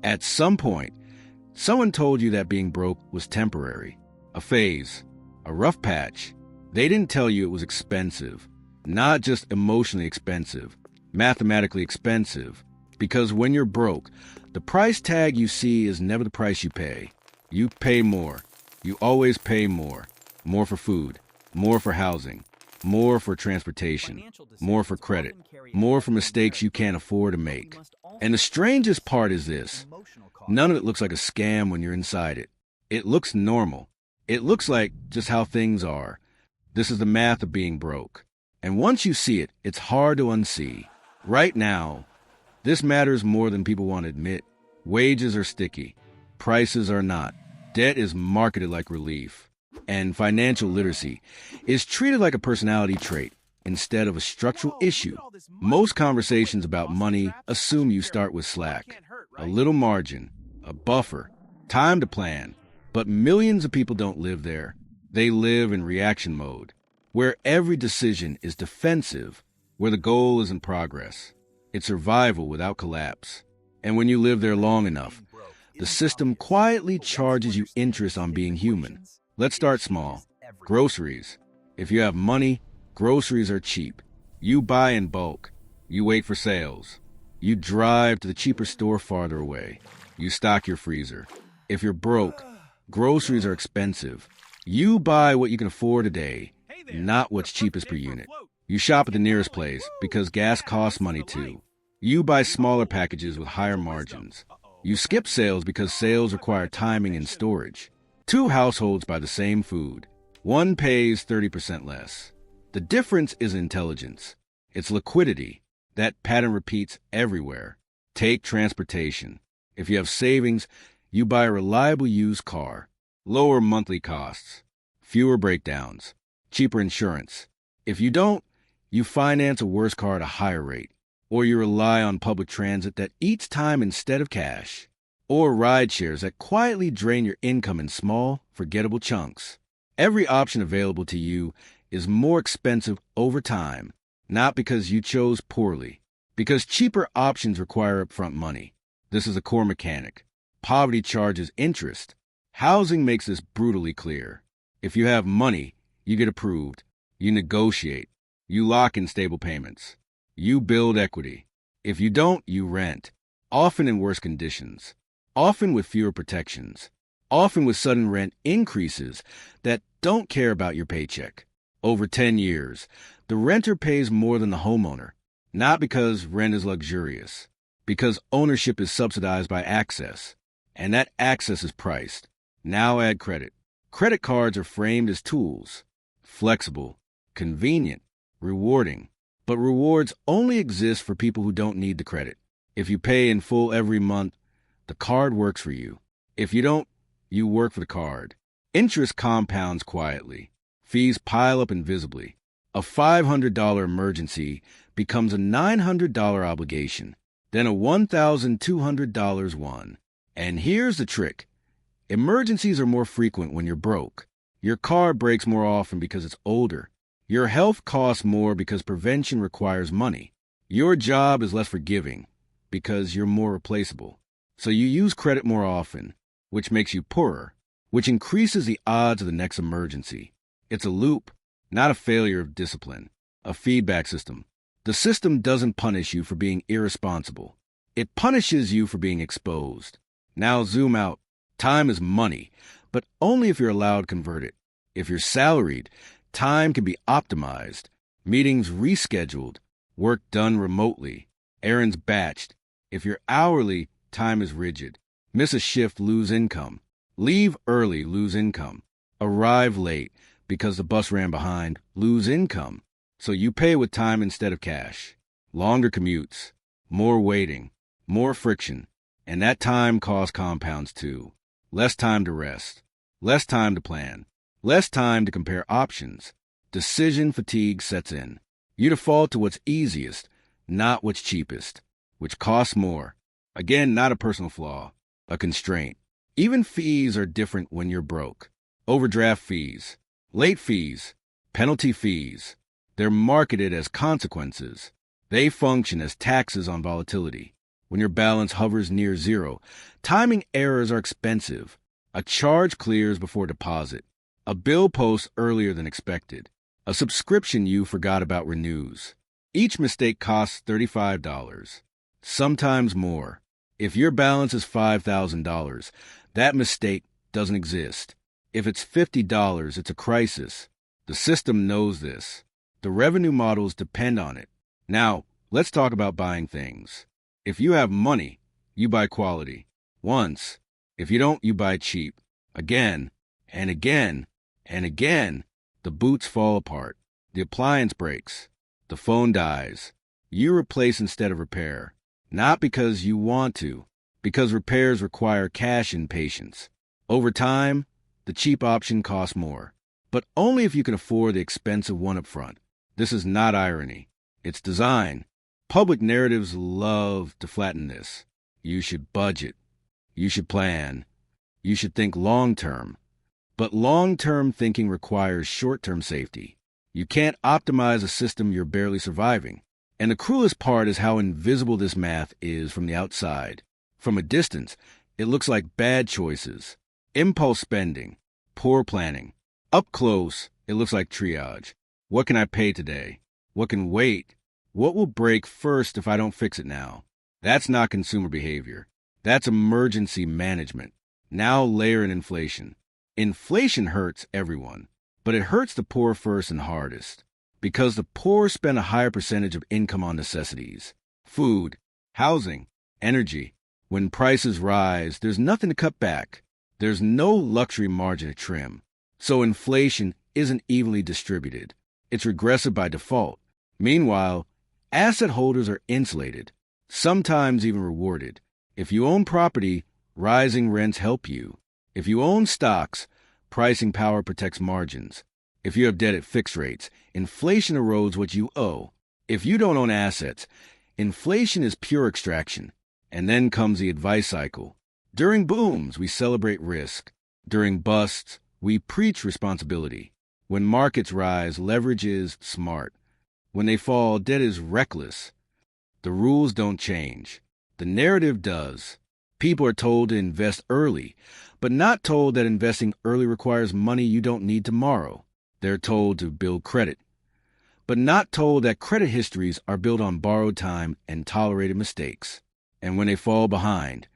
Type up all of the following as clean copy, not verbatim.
At some point, someone told you that being broke was temporary, a phase, a rough patch. They didn't tell you it was expensive, not just emotionally expensive, mathematically expensive, because when you're broke, the price tag you see is never the price you pay. You pay more. You always pay more. More for food, more for housing, more for transportation, more for credit, more for mistakes you can't afford to make. And the strangest part is this. None of it looks like a scam when you're inside it. It looks normal. It looks like just how things are. This is the math of being broke. And once you see it, it's hard to unsee. Right now, this matters more than people want to admit. Wages are sticky. Prices are not. Debt is marketed like relief. And financial literacy is treated like a personality trait instead of a structural issue. Most conversations about money assume you start with slack, a little margin, a buffer, time to plan. But millions of people don't live there. They live in reaction mode, where every decision is defensive, where the goal isn't progress. It's survival without collapse. And when you live there long enough, the system quietly charges you interest on being human. Let's start small. Groceries. If you have money, groceries are cheap. You buy in bulk. You wait for sales. You drive to the cheaper store farther away. You stock your freezer. If you're broke, groceries are expensive. You buy what you can afford a day, not what's cheapest per unit. You shop at the nearest place because gas costs money too. You buy smaller packages with higher margins. You skip sales because sales require timing and storage. Two households buy the same food. One pays 30% less. The difference is intelligence. It's liquidity. That pattern repeats everywhere. Take transportation. If you have savings, you buy a reliable used car. Lower monthly costs. Fewer breakdowns. Cheaper insurance. If you don't, you finance a worse car at a higher rate. Or you rely on public transit that eats time instead of cash. Or ride shares that quietly drain your income in small, forgettable chunks. Every option available to you is more expensive over time, not because you chose poorly, because cheaper options require upfront money. This is a core mechanic. Poverty charges interest. Housing makes this brutally clear. If you have money, you get approved. You negotiate. You lock in stable payments. You build equity. If you don't, you rent, often in worse conditions. Often with fewer protections, often with sudden rent increases that don't care about your paycheck. Over 10 years, the renter pays more than the homeowner, not because rent is luxurious, because ownership is subsidized by access, and that access is priced. Now add credit. Credit cards are framed as tools, flexible, convenient, rewarding, but rewards only exist for people who don't need the credit. If you pay in full every month, the card works for you. If you don't, you work for the card. Interest compounds quietly. Fees pile up invisibly. A $500 emergency becomes a $900 obligation, then a $1,200 one. And here's the trick. Emergencies are more frequent when you're broke. Your car breaks more often because it's older. Your health costs more because prevention requires money. Your job is less forgiving because you're more replaceable. So you use credit more often, which makes you poorer, which increases the odds of the next emergency. It's a loop, not a failure of discipline, a feedback system. The system doesn't punish you for being irresponsible. It punishes you for being exposed. Now zoom out. Time is money, but only if you're allowed to convert it. If you're salaried, time can be optimized, meetings rescheduled, work done remotely, errands batched. If you're hourly, time is rigid. Miss a shift, lose income. Leave early, lose income. Arrive late because the bus ran behind, lose income. So you pay with time instead of cash. Longer commutes, more waiting, more friction. And that time cost compounds too. Less time to rest, less time to plan, less time to compare options. Decision fatigue sets in. You default to what's easiest, not what's cheapest, which costs more. Again, not a personal flaw, a constraint. Even fees are different when you're broke. Overdraft fees, late fees, penalty fees. They're marketed as consequences. They function as taxes on volatility. when your balance hovers near zero. Timing errors are expensive. A charge clears before deposit. A bill posts earlier than expected. A subscription you forgot about renews. Each mistake costs $35, sometimes more. If your balance is $5,000, that mistake doesn't exist. If it's $50, it's a crisis. The system knows this. The revenue models depend on it. Now, let's talk about buying things. If you have money, you buy quality. Once. If you don't, you buy cheap. Again, and again, and again. The boots fall apart. The appliance breaks. The phone dies. You replace instead of repair. Not because you want to, because repairs require cash and patience. Over time, the cheap option costs more, but only if you can afford the expensive one up front. This is not irony. It's design. Public narratives love to flatten this. You should budget. You should plan. You should think long-term. But long-term thinking requires short-term safety. You can't optimize a system you're barely surviving. And the cruelest part is how invisible this math is from the outside. From a distance, it looks like bad choices, impulse spending, poor planning. Up close, it looks like triage. What can I pay today? What can wait? What will break first if I don't fix it now? That's not consumer behavior. That's emergency management. Now layer in inflation. Inflation hurts everyone, but it hurts the poor first and hardest. Because the poor spend a higher percentage of income on necessities. Food, housing, energy. When prices rise, there's nothing to cut back. There's no luxury margin to trim. So inflation isn't evenly distributed. It's regressive by default. Meanwhile, asset holders are insulated, sometimes even rewarded. If you own property, rising rents help you. If you own stocks, pricing power protects margins. If you have debt at fixed rates, inflation erodes what you owe. If you don't own assets, inflation is pure extraction. And then comes the advice cycle. During booms, we celebrate risk. During busts, we preach responsibility. When markets rise, leverage is smart. When they fall, debt is reckless. The rules don't change. The narrative does. People are told to invest early, but not told that investing early requires money you don't need tomorrow. They're told to build credit, but not told that credit histories are built on borrowed time and tolerated mistakes. And when they fall behind,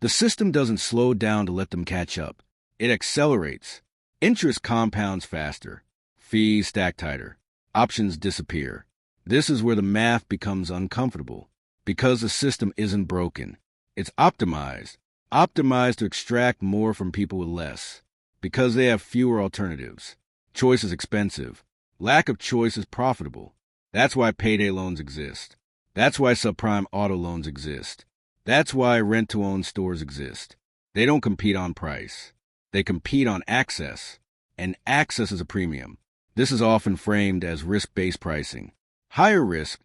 the system doesn't slow down to let them catch up. It accelerates. Interest compounds faster. Fees stack tighter. Options disappear. This is where the math becomes uncomfortable, because the system isn't broken. It's optimized. Optimized to extract more from people with less, because they have fewer alternatives. Choice is expensive. Lack of choice is profitable. That's why payday loans exist. That's why subprime auto loans exist. That's why rent-to-own stores exist. They don't compete on price. They compete on access. And access is a premium. This is often framed as risk-based pricing. Higher risk,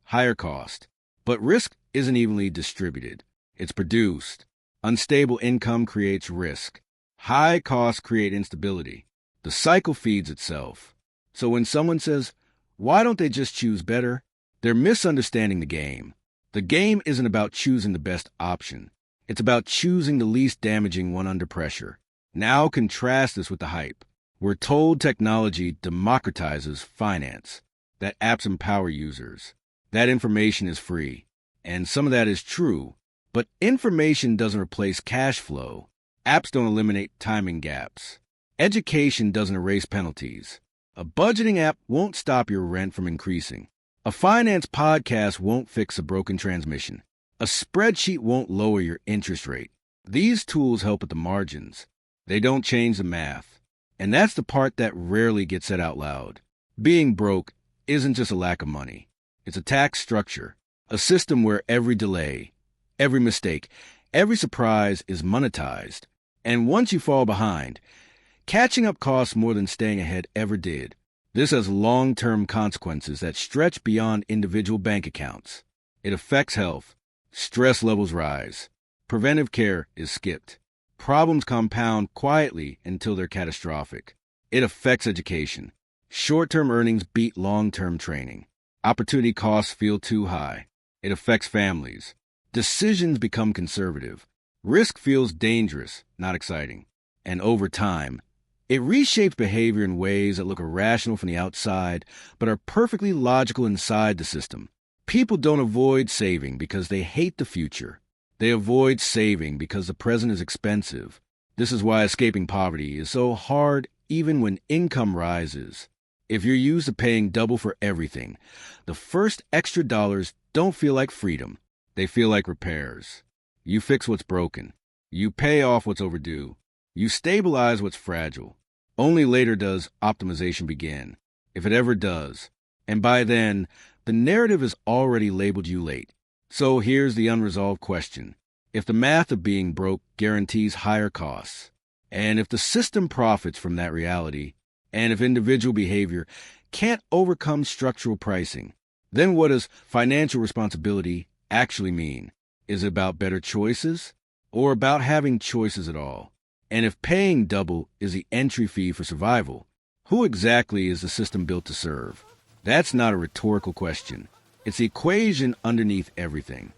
higher cost. But risk isn't evenly distributed. It's produced. Unstable income creates risk. High costs create instability. The cycle feeds itself. So when someone says, why don't they just choose better? They're misunderstanding the game. The game isn't about choosing the best option. It's about choosing the least damaging one under pressure. Now contrast this with the hype. We're told technology democratizes finance, that apps empower users, that information is free. And some of that is true, but information doesn't replace cash flow. Apps don't eliminate timing gaps. Education doesn't erase penalties. A budgeting app won't stop your rent from increasing. A finance podcast won't fix a broken transmission. A spreadsheet won't lower your interest rate. These tools help at the margins. They don't change the math. And that's the part that rarely gets said out loud. Being broke isn't just a lack of money. It's a tax structure, a system where every delay, every mistake, every surprise is monetized. And once you fall behind, catching up costs more than staying ahead ever did. This has long-term consequences that stretch beyond individual bank accounts. It affects health. Stress levels rise. Preventive care is skipped. Problems compound quietly until they're catastrophic. It affects education. Short-term earnings beat long-term training. Opportunity costs feel too high. It affects families. Decisions become conservative. Risk feels dangerous, not exciting. And over time, it reshapes behavior in ways that look irrational from the outside, but are perfectly logical inside the system. People don't avoid saving because they hate the future. They avoid saving because the present is expensive. This is why escaping poverty is so hard even when income rises. If you're used to paying double for everything, the first extra dollars don't feel like freedom. They feel like repairs. You fix what's broken. You pay off what's overdue. You stabilize what's fragile. Only later does optimization begin, if it ever does. And by then, the narrative has already labeled you late. So here's the unresolved question. If the math of being broke guarantees higher costs, and if the system profits from that reality, and if individual behavior can't overcome structural pricing, then what does financial responsibility actually mean? Is it about better choices, or about having choices at all? And if paying double is the entry fee for survival, who exactly is the system built to serve? That's not a rhetorical question. It's the equation underneath everything.